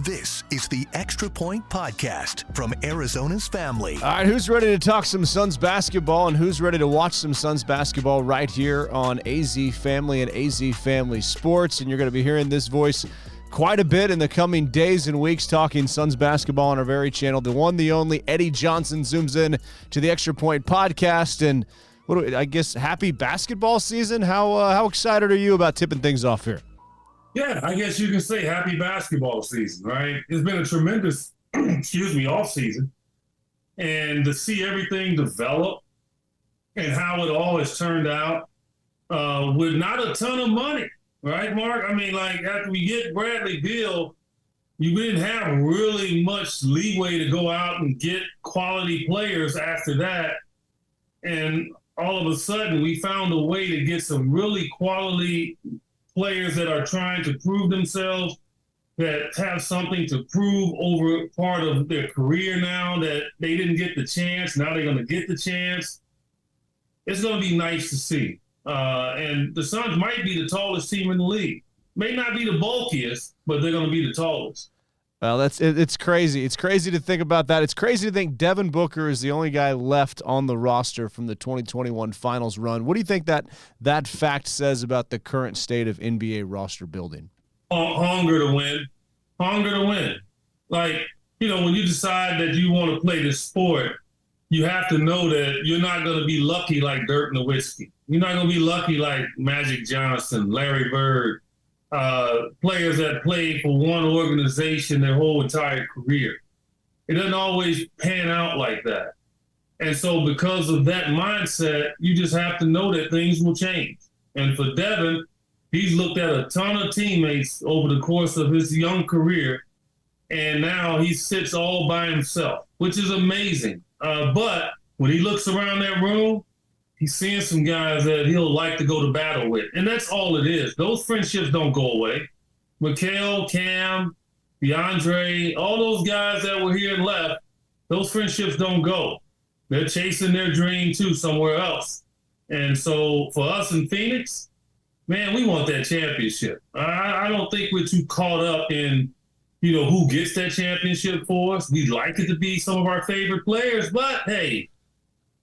This is the Extra Point Podcast from Arizona's Family. All right, who's ready to talk some Suns basketball and who's ready to watch some Suns basketball right here on AZ Family and AZ Family Sports? And you're going to be hearing this voice quite a bit in the coming days and weeks talking Suns basketball on our very channel. The one, the only, Eddie Johnson zooms in to the Extra Point Podcast. And I guess happy basketball season. How excited are you about tipping things off here? Yeah, I guess you can say happy basketball season, right? It's been a tremendous, off season. And to see everything develop and how it all has turned out with not a ton of money, right, Mark? I mean, like after we get Bradley Beal, you didn't have really much leeway to go out and get quality players after that. And all of a sudden, we found a way to get some really quality players that are trying to prove themselves, that have something to prove over part of their career now, that they didn't get the chance. Now they're going to get the chance. It's going to be nice to see. And the Suns might be the tallest team in the league. May not be the bulkiest, but they're going to be the tallest. Well, it's crazy. It's crazy to think about that. It's crazy to think Devin Booker is the only guy left on the roster from the 2021 finals run. What do you think that fact says about the current state of NBA roster building? Hunger to win. Hunger to win. Like, when you decide that you want to play this sport, you have to know that you're not going to be lucky like Dirk Nowitzki. You're not going to be lucky like Magic Johnson, Larry Bird, players that played for one organization their whole entire career. It doesn't always pan out like that. And so because of that mindset, you just have to know that things will change. And for Devin, he's looked at a ton of teammates over the course of his young career, and now he sits all by himself, which is amazing. But when he looks around that room, he's seeing some guys that he'll like to go to battle with. And that's all it is. Those friendships don't go away. Mikal, Cam, DeAndre, all those guys that were here and left, those friendships don't go. They're chasing their dream, too, somewhere else. And so for us in Phoenix, man, we want that championship. I don't think we're too caught up in, who gets that championship for us. We'd like it to be some of our favorite players, but, hey,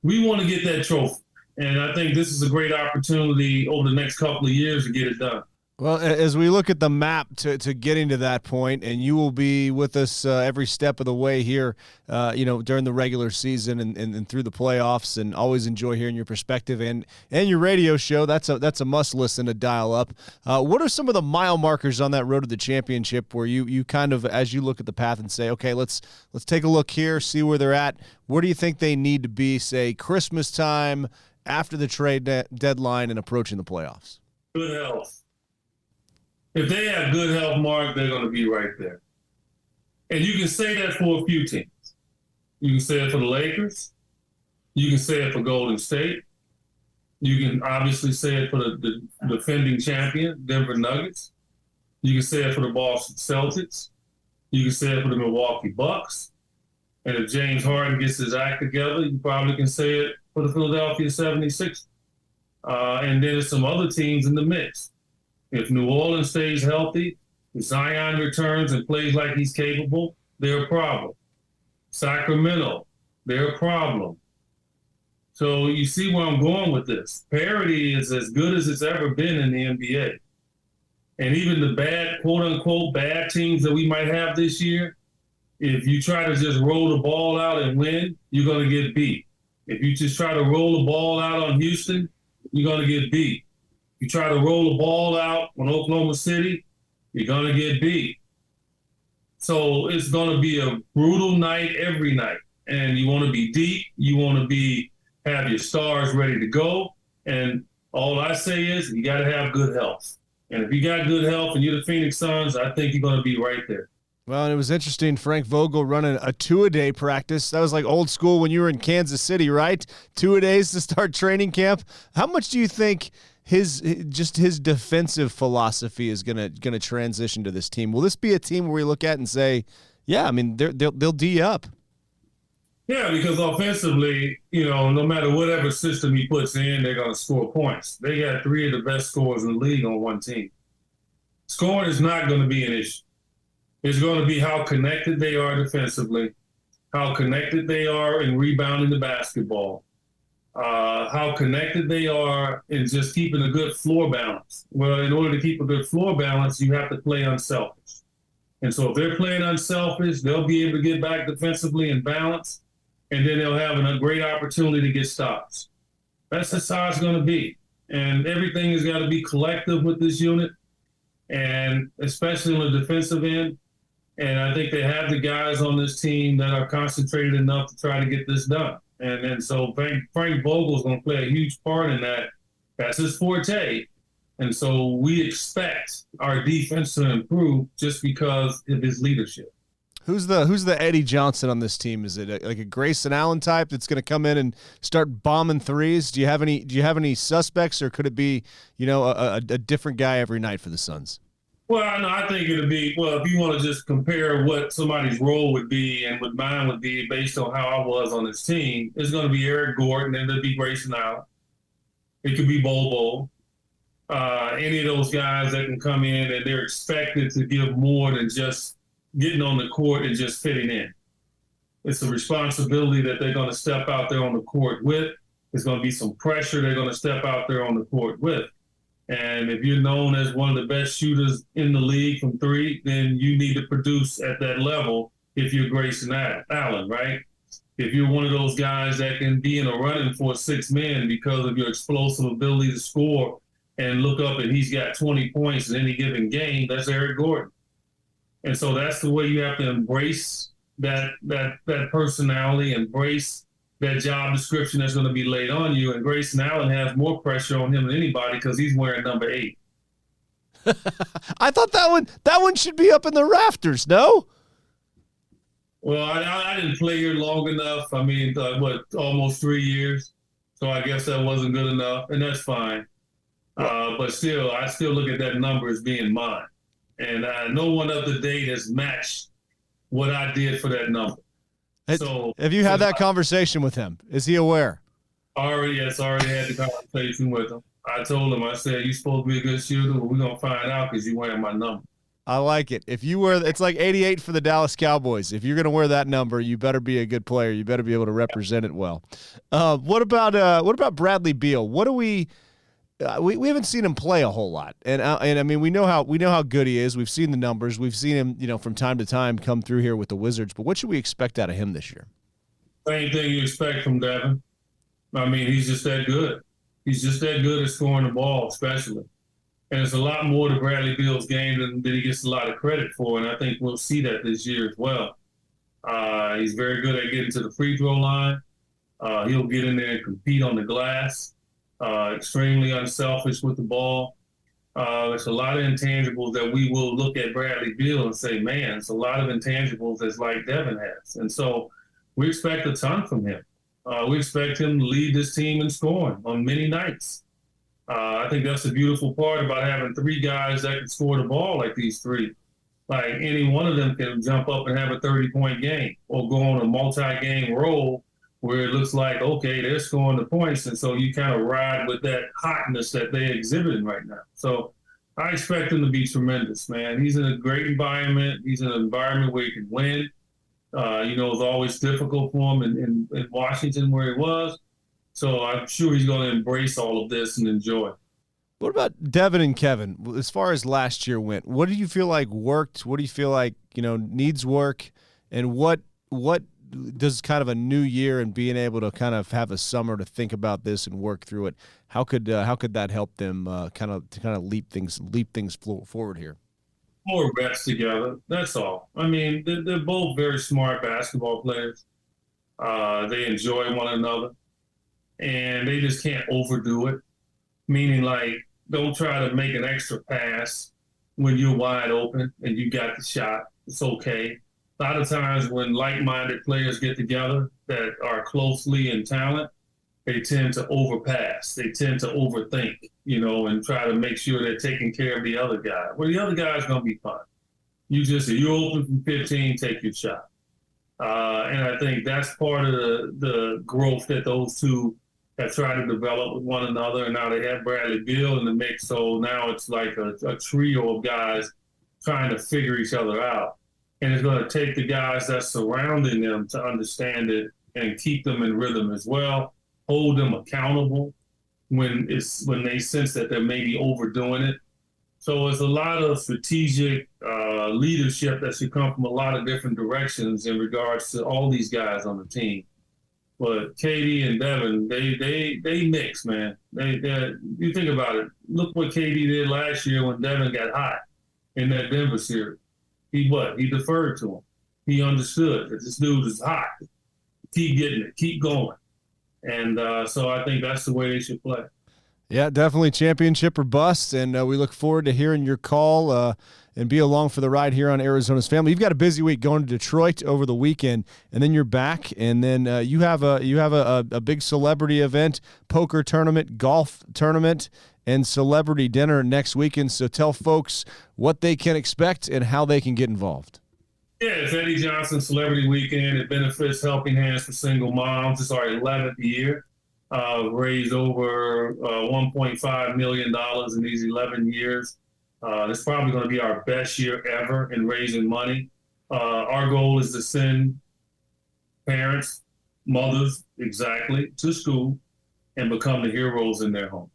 we want to get that trophy. And I think this is a great opportunity over the next couple of years to get it done. Well, as we look at the map to getting to that point, and you will be with us every step of the way here, during the regular season and through the playoffs, and always enjoy hearing your perspective and your radio show. That's a must listen to dial up. What are some of the mile markers on that road to the championship where you kind of, as you look at the path and say, okay, let's take a look here, see where they're at. Where do you think they need to be, say, Christmas time, after the trade deadline and approaching the playoffs? Good health. If they have good health, Mark, they're going to be right there. And you can say that for a few teams. You can say it for the Lakers. You can say it for Golden State. You can obviously say it for the defending champion, Denver Nuggets. You can say it for the Boston Celtics. You can say it for the Milwaukee Bucks. And if James Harden gets his act together, you probably can say it for the Philadelphia 76ers. And then there's some other teams in the mix. If New Orleans stays healthy, if Zion returns and plays like he's capable, they're a problem. Sacramento, they're a problem. So you see where I'm going with this. Parity is as good as it's ever been in the NBA. And even the bad, quote-unquote, bad teams that we might have this year, if you try to just roll the ball out and win, you're going to get beat. If you just try to roll the ball out on Houston, you're going to get beat. You try to roll the ball out on Oklahoma City, you're going to get beat. So it's going to be a brutal night every night. And you want to be deep. You want to have your stars ready to go. And all I say is you got to have good health. And if you got good health and you're the Phoenix Suns, I think you're going to be right there. Well, and it was interesting, Frank Vogel running a two-a-day practice. That was like old school when you were in Kansas City, right? 2-a-days to start training camp. How much do you think his defensive philosophy is gonna transition to this team? Will this be a team where we look at and say, yeah, I mean, they'll D up? Yeah, because offensively, no matter whatever system he puts in, they're going to score points. They got 3 of the best scorers in the league on one team. Scoring is not going to be an issue. It's going to be how connected they are defensively, how connected they are in rebounding the basketball, how connected they are in just keeping a good floor balance. Well, in order to keep a good floor balance, you have to play unselfish. And so if they're playing unselfish, they'll be able to get back defensively and balance, and then they'll have a great opportunity to get stops. That's just how it's going to be. And everything has got to be collective with this unit, and especially on the defensive end. And I think they have the guys on this team that are concentrated enough to try to get this done. And so Frank Vogel's going to play a huge part in that. That's his forte. And so we expect our defense to improve just because of his leadership. Who's the Eddie Johnson on this team? Is it like a Grayson Allen type that's going to come in and start bombing threes? Do you have any suspects, or could it be, a different guy every night for the Suns? Well, no, I think it'll be, if you want to just compare what somebody's role would be and what mine would be based on how I was on this team, it's going to be Eric Gordon, and it'll be Grayson Allen. It could be Bobo. Any of those guys that can come in and they're expected to give more than just getting on the court and just fitting in. It's a responsibility that they're going to step out there on the court with. There's going to be some pressure they're going to step out there on the court with. And if you're known as one of the best shooters in the league from three, then you need to produce at that level if you're Grayson Allen, right? If you're one of those guys that can be in a running for 6 men because of your explosive ability to score and look up and he's got 20 points in any given game, that's Eric Gordon. And so that's the way you have to embrace that personality, embrace that job description that's going to be laid on you. And Grayson Allen has more pressure on him than anybody because he's wearing number 8. I thought that one should be up in the rafters, no? Well, I didn't play here long enough. I mean, almost 3 years. So I guess that wasn't good enough, and that's fine. But still, I still look at that number as being mine. And no one up to date has matched what I did for that number. So have you had that conversation with him? Is he aware? Already had the conversation with him. I told him, I said, you're supposed to be a good shooter, but we're going to find out because you're wearing my number. I like it. If you wear, it's like 88 for the Dallas Cowboys. If you're going to wear that number, you better be a good player. You better be able to represent it well. What about Bradley Beal? What do we haven't seen him play a whole lot, and I mean we know how good he is. We've seen the numbers. We've seen him, from time to time come through here with the Wizards. But what should we expect out of him this year? Same thing you expect from Devin. I mean, he's just that good. He's just that good at scoring the ball, especially. And it's a lot more to Bradley Beal's game than he gets a lot of credit for, and I think we'll see that this year as well. He's very good at getting to the free throw line. He'll get in there and compete on the glass. Extremely unselfish with the ball. There's a lot of intangibles that we will look at Bradley Beal and say, man, it's a lot of intangibles that's like Devin has. And so we expect a ton from him. We expect him to lead this team in scoring on many nights. I think that's the beautiful part about having 3 guys that can score the ball like these 3. Like any one of them can jump up and have a 30-point game or go on a multi-game roll where it looks like, okay, they're scoring the points, and so you kind of ride with that hotness that they're exhibiting right now. So I expect him to be tremendous, man. He's in a great environment. He's in an environment where he can win. It was always difficult for him in Washington where he was. So I'm sure he's going to embrace all of this and enjoy it. What about Devin and Kevin? As far as last year went, what do you feel like worked? What do you feel like, needs work? And what does kind of a new year and being able to kind of have a summer to think about this and work through it, how could that help them kind of leap things forward here? More reps together. That's all. I mean, they're both very smart basketball players. They enjoy one another, and they just can't overdo it. Meaning, like, don't try to make an extra pass when you're wide open and you got the shot. It's okay. A lot of times when like-minded players get together that are closely in talent, they tend to overpass. They tend to overthink, and try to make sure they're taking care of the other guy. Well, the other guy's going to be fine. You're open from 15, take your shot. And I think that's part of the growth that those two have tried to develop with one another. And now they have Bradley Beal in the mix. So now it's like a trio of guys trying to figure each other out. And it's going to take the guys that's surrounding them to understand it and keep them in rhythm as well, hold them accountable when they sense that they're maybe overdoing it. So it's a lot of strategic leadership that should come from a lot of different directions in regards to all these guys on the team. But Katie and Devin, they mix, man. You think about it. Look what Katie did last year when Devin got hot in that Denver series. He deferred to him. He understood that this dude is hot. Keep getting it. Keep going. And so I think that's the way they should play. Yeah, definitely championship or bust, and we look forward to hearing your call and be along for the ride here on Arizona's Family. You've got a busy week going to Detroit over the weekend, and then you're back, and then you have a big celebrity event, poker tournament, golf tournament, and celebrity dinner next weekend. So tell folks what they can expect and how they can get involved. Yeah, it's Eddie Johnson Celebrity Weekend. It benefits Helping Hands for Single Moms. It's our 11th year. Raised over $1.5 million in these 11 years. It's probably going to be our best year ever in raising money. Our goal is to send parents, mothers, exactly, to school and become the heroes in their home.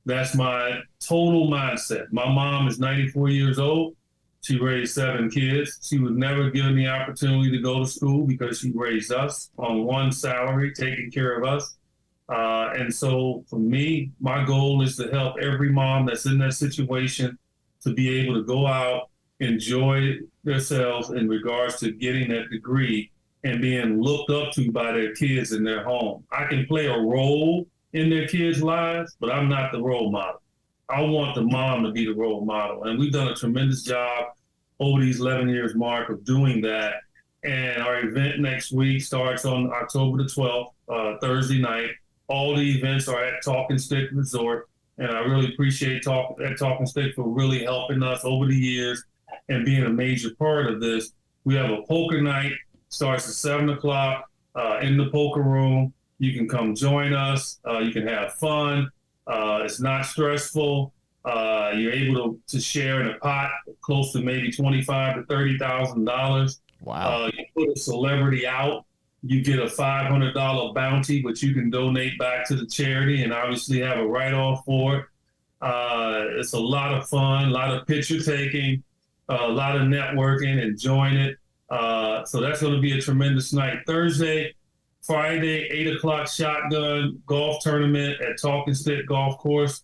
That's my total mindset. My mom is 94 years old. She raised 7 kids. She was never given the opportunity to go to school because she raised us on one salary, taking care of us. And so for me, my goal is to help every mom that's in that situation to be able to go out, enjoy themselves in regards to getting that degree and being looked up to by their kids in their home. I can play a role in their kids' lives, but I'm not the role model. I want the mom to be the role model. And we've done a tremendous job over these 11 years mark of doing that. And our event next week starts on October the 12th, Thursday night. All the events are at Talking Stick Resort, and I really appreciate Talking Stick for really helping us over the years and being a major part of this. We have a poker night, starts at 7 o'clock in the poker room. You can come join us. You can have fun. It's not stressful. You're able to share in a pot close to maybe $25,000 to $30,000. Wow. You put a celebrity out. You get a $500 bounty, which you can donate back to the charity and obviously have a write-off for it. It's a lot of fun, a lot of picture taking, a lot of networking, enjoying it. So that's going to be a tremendous night. Thursday, Friday, 8 o'clock shotgun golf tournament at Talking Stick Golf Course.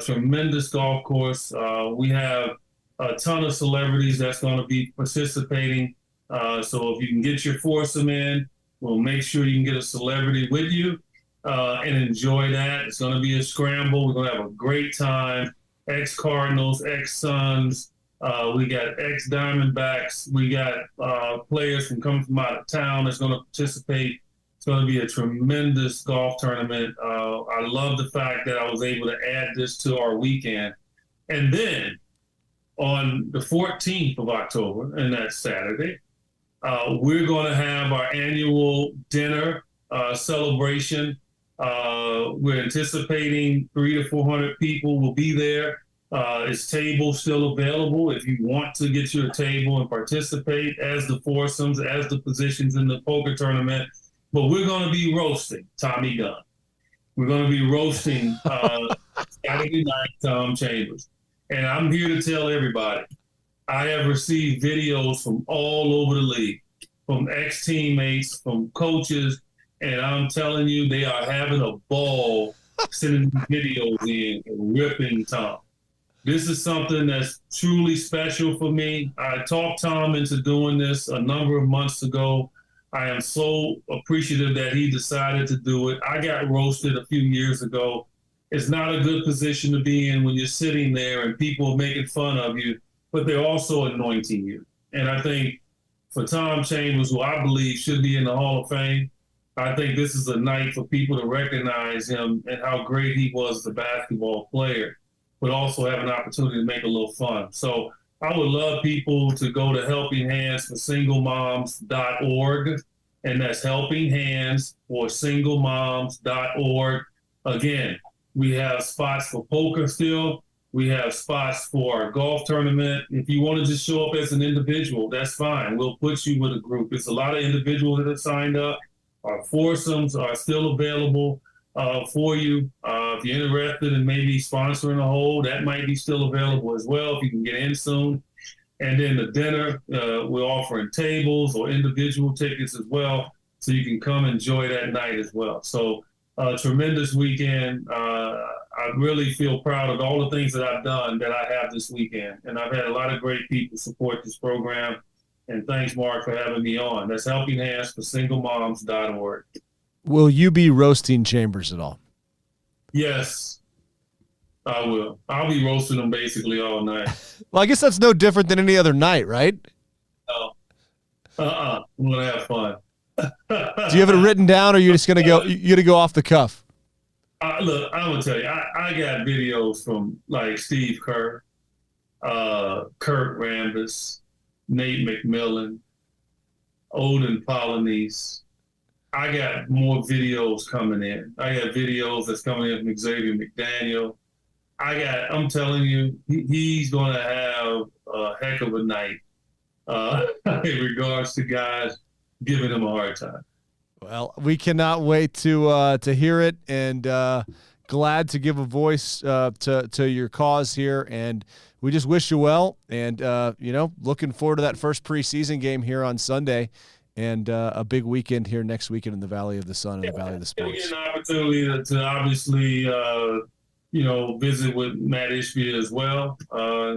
Tremendous golf course. We have a ton of celebrities that's going to be participating. So if you can get your foursome in, we'll make sure you can get a celebrity with you and enjoy that. It's going to be a scramble. We're going to have a great time. Ex-Cardinals, ex-Suns. We got ex-Diamondbacks. We got players coming from out of town that's going to participate. It's going to be a tremendous golf tournament. I love the fact that I was able to add this to our weekend. And then on the 14th of October, and that's Saturday, we're going to have our annual dinner celebration. We're anticipating 300 to 400 people will be there. Is tables still available if you want to get you a table and participate as the foursomes, as the positions in the poker tournament. But we're going to be roasting Tommy Gunn. We're going to be roasting Saturday night Tom Chambers. And I'm here to tell everybody, I have received videos from all over the league, from ex-teammates, from coaches, and I'm telling you, they are having a ball sending videos in and ripping Tom. This is something that's truly special for me. I talked Tom into doing this a number of months ago. I am so appreciative that he decided to do it. I got roasted a few years ago. It's not a good position to be in when you're sitting there and people are making fun of you, but they're also anointing you. And I think for Tom Chambers, who I believe should be in the Hall of Fame, I think this is a night for people to recognize him and how great he was as a basketball player, but also have an opportunity to make a little fun. So I would love people to go to helpinghandsforsinglemoms.org, and that's helpinghandsforsinglemoms.org. Again, we have spots for poker still. We have spots for our golf tournament. If you want to just show up as an individual, that's fine. We'll put you with a group. It's a lot of individuals that have signed up. Our foursomes are still available for you. If you're interested in maybe sponsoring a hole, that might be still available as well if you can get in soon. And then the dinner, we're offering tables or individual tickets as well, so you can come enjoy that night as well. So tremendous weekend. I really feel proud of all the things that I've done that I have this weekend. And I've had a lot of great people support this program. And thanks, Mark, for having me on. That's Helping Hands for SingleMoms.org. Will you be roasting Chambers at all? Yes, I will. I'll be roasting them basically all night. Well, I guess that's no different than any other night, right? No. I'm going to have fun. Do you have it written down, or are you just going to go? You're going to go off the cuff? Look, I will tell you, I got videos from like Steve Kerr, Kurt Rambis, Nate McMillan, Odin Polynice. I got more videos coming in. I got videos that's coming in from Xavier McDaniel. I'm telling you, he's going to have a heck of a night in regards to guys giving him a hard time. Well, we cannot wait to hear it, and glad to give a voice to your cause here. And we just wish you well, and looking forward to that first preseason game here on Sunday, and a big weekend here next weekend in the Valley of the Sun and the Valley of the Sports. Get an opportunity to obviously visit with Matt Ishbia as well,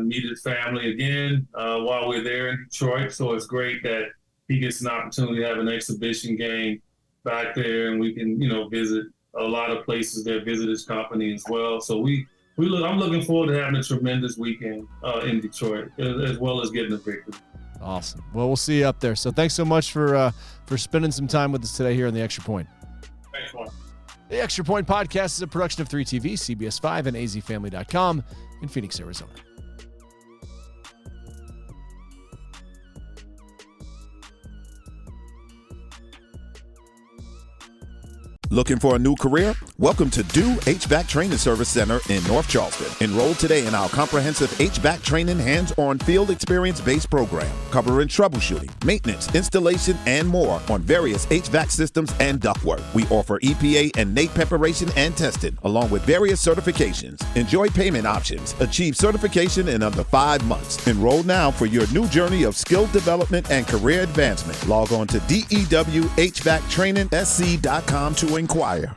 meet his family again while we're there in Detroit. So it's great that he gets an opportunity to have an exhibition game back there, and we can, visit a lot of places that visit his company as well. So I'm looking forward to having a tremendous weekend in Detroit, as well as getting a victory. Awesome. Well, we'll see you up there. So thanks so much for spending some time with us today here on The Extra Point. Thanks, Mark. The Extra Point Podcast is a production of 3TV, CBS 5, and azfamily.com in Phoenix, Arizona. Looking for a new career? Welcome to Do HVAC Training Service Center in North Charleston. Enroll today in our comprehensive HVAC training hands-on field experience-based program, covering troubleshooting, maintenance, installation, and more on various HVAC systems and ductwork. We offer EPA and NAEP preparation and testing, along with various certifications. Enjoy payment options. Achieve certification in under 5 months. Enroll now for your new journey of skill development and career advancement. Log on to dewhvactrainingsc.com to inquire.